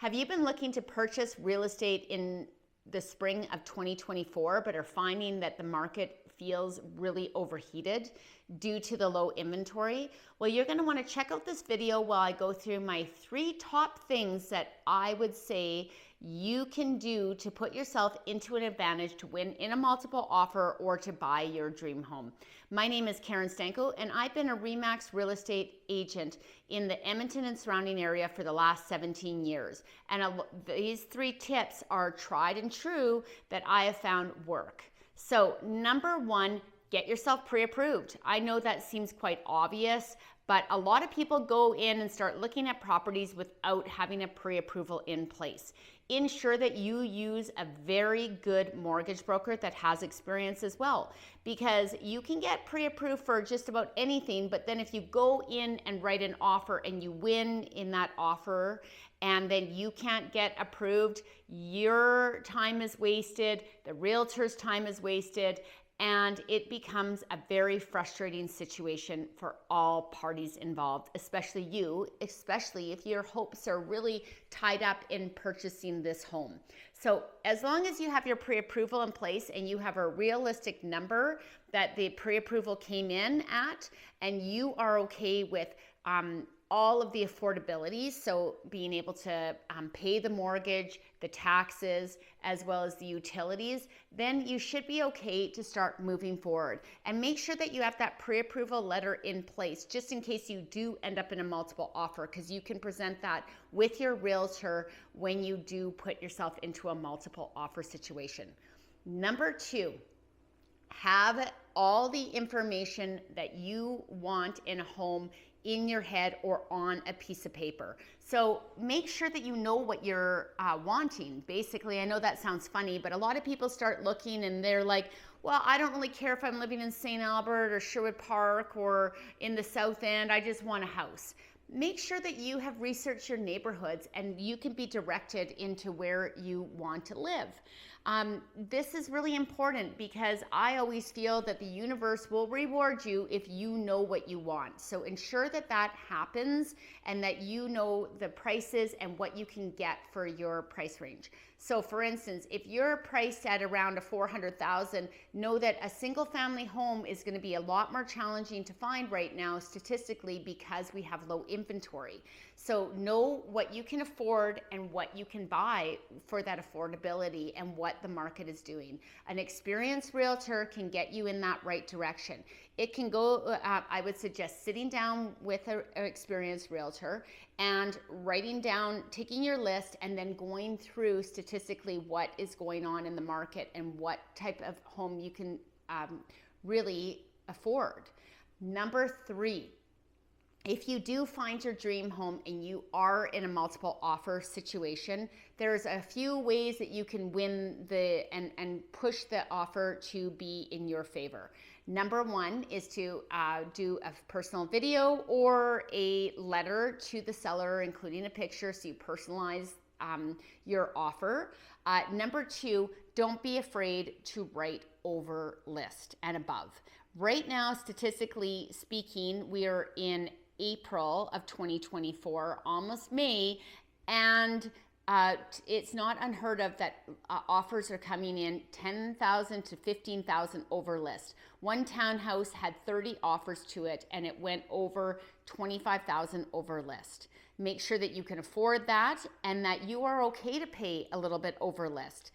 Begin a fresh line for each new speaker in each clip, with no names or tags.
Have you been looking to purchase real estate in the spring of 2024, but are finding that the market feels really overheated due to the low inventory? Well, you're going to want to check out this video while I go through my 3 top things that I would say you can do to put yourself into an advantage to win in a multiple offer or to buy your dream home. My name is Karen Stanko, and I've been a RE/MAX real estate agent in the Edmonton and surrounding area for the last 17 years. And these 3 tips are tried and true that I have found work. So number 1, get yourself pre-approved. I know that seems quite obvious, but a lot of people go in and start looking at properties without having a pre-approval in place. Ensure that you use a very good mortgage broker that has experience as well, because you can get pre-approved for just about anything, but then if you go in and write an offer and you win in that offer and then you can't get approved, your time is wasted, the realtor's time is wasted, and it becomes a very frustrating situation for all parties involved, especially you, especially if your hopes are really tied up in purchasing this home. So as long as you have your pre-approval in place and you have a realistic number that the pre-approval came in at, and you are okay with all of the affordability, so being able to pay the mortgage, the taxes, as well as the utilities, then you should be okay to start moving forward. And make sure that you have that pre-approval letter in place, just in case you do end up in a multiple offer, because you can present that with your realtor when you do put yourself into a multiple offer situation. Number 2, have all the information that you want in a home in your head or on a piece of paper. So make sure that you know what you're wanting. Basically, I know that sounds funny, but a lot of people start looking and they're like, well, I don't really care if I'm living in St. Albert or Sherwood Park or in the South End, I just want a house. Make sure that you have researched your neighborhoods and you can be directed into where you want to live. This is really important because I always feel that the universe will reward you if you know what you want. So ensure that that happens and that you know the prices and what you can get for your price range. So for instance, if you're priced at around $400,000, know that a single family home is going to be a lot more challenging to find right now statistically because we have low inventory. So know what you can afford and what you can buy for that affordability and what the market is doing. An experienced realtor can get you in that right direction. It can go, I would suggest sitting down with an experienced realtor and writing down, taking your list and then going through statistically what is going on in the market and what type of home you can really afford. Number 3, if you do find your dream home and you are in a multiple offer situation, there's a few ways that you can win and push the offer to be in your favor. Number 1 is to do a personal video or a letter to the seller, including a picture, so you personalize your offer. Number 2, don't be afraid to write over list and above. Right now, statistically speaking, we are in April of 2024, almost May, and it's not unheard of that offers are coming in 10,000 to 15,000 over list. One townhouse had 30 offers to it and it went over 25,000 over list. Make sure that you can afford that and that you are okay to pay a little bit over list.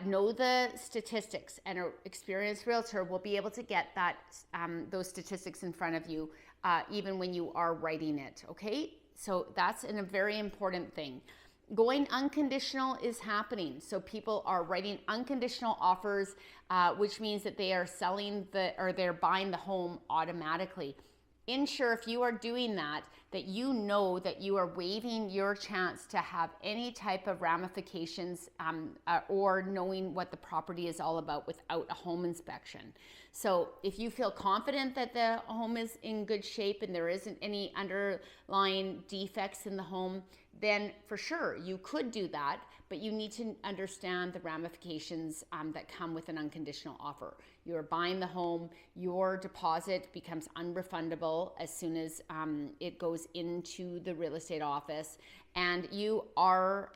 Know the statistics, and an experienced realtor will be able to get that those statistics in front of you even when you are writing it, okay? So that's a very important thing. Going unconditional is happening. So people are writing unconditional offers, which means that they are they're buying the home automatically. Ensure if you are doing that, that you know that you are waiving your chance to have any type of ramifications or knowing what the property is all about without a home inspection. So if you feel confident that the home is in good shape and there isn't any underlying defects in the home, then for sure you could do that, but you need to understand the ramifications that come with an unconditional offer. You're buying the home, your deposit becomes unrefundable as soon as it goes into the real estate office, and you are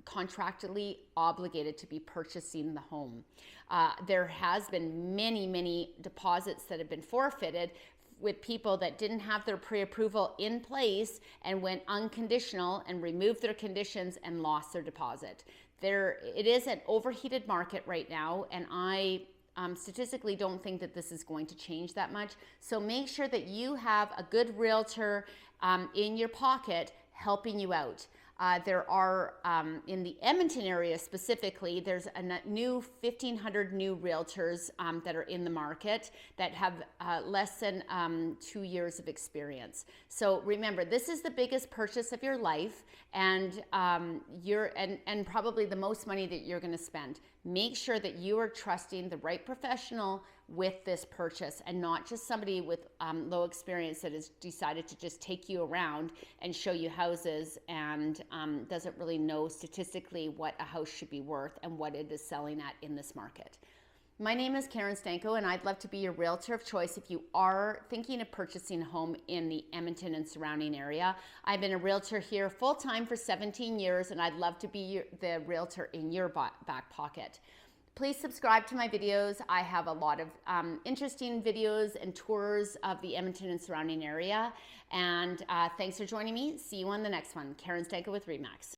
contractually obligated to be purchasing the home. There has been many deposits that have been forfeited with people that didn't have their pre-approval in place and went unconditional and removed their conditions and lost their deposit. It is an overheated market right now, and I statistically don't think that this is going to change that much. So make sure that you have a good realtor in your pocket helping you out. There are, in the Edmonton area specifically, there's a new 1,500 new realtors that are in the market that have less than 2 years of experience. So remember, this is the biggest purchase of your life, and and probably the most money that you're going to spend. Make sure that you are trusting the right professional with this purchase, and not just somebody with low experience that has decided to just take you around and show you houses and doesn't really know statistically what a house should be worth and what it is selling at in this market. My name is Karen Stanko, and I'd love to be your realtor of choice if you are thinking of purchasing a home in the Edmonton and surrounding area. I've been a realtor here full-time for 17 years, and I'd love to be the realtor in your back pocket. Please subscribe to my videos. I have a lot of interesting videos and tours of the Edmonton and surrounding area. And thanks for joining me. See you on the next one. Karen Stanko with RE/MAX.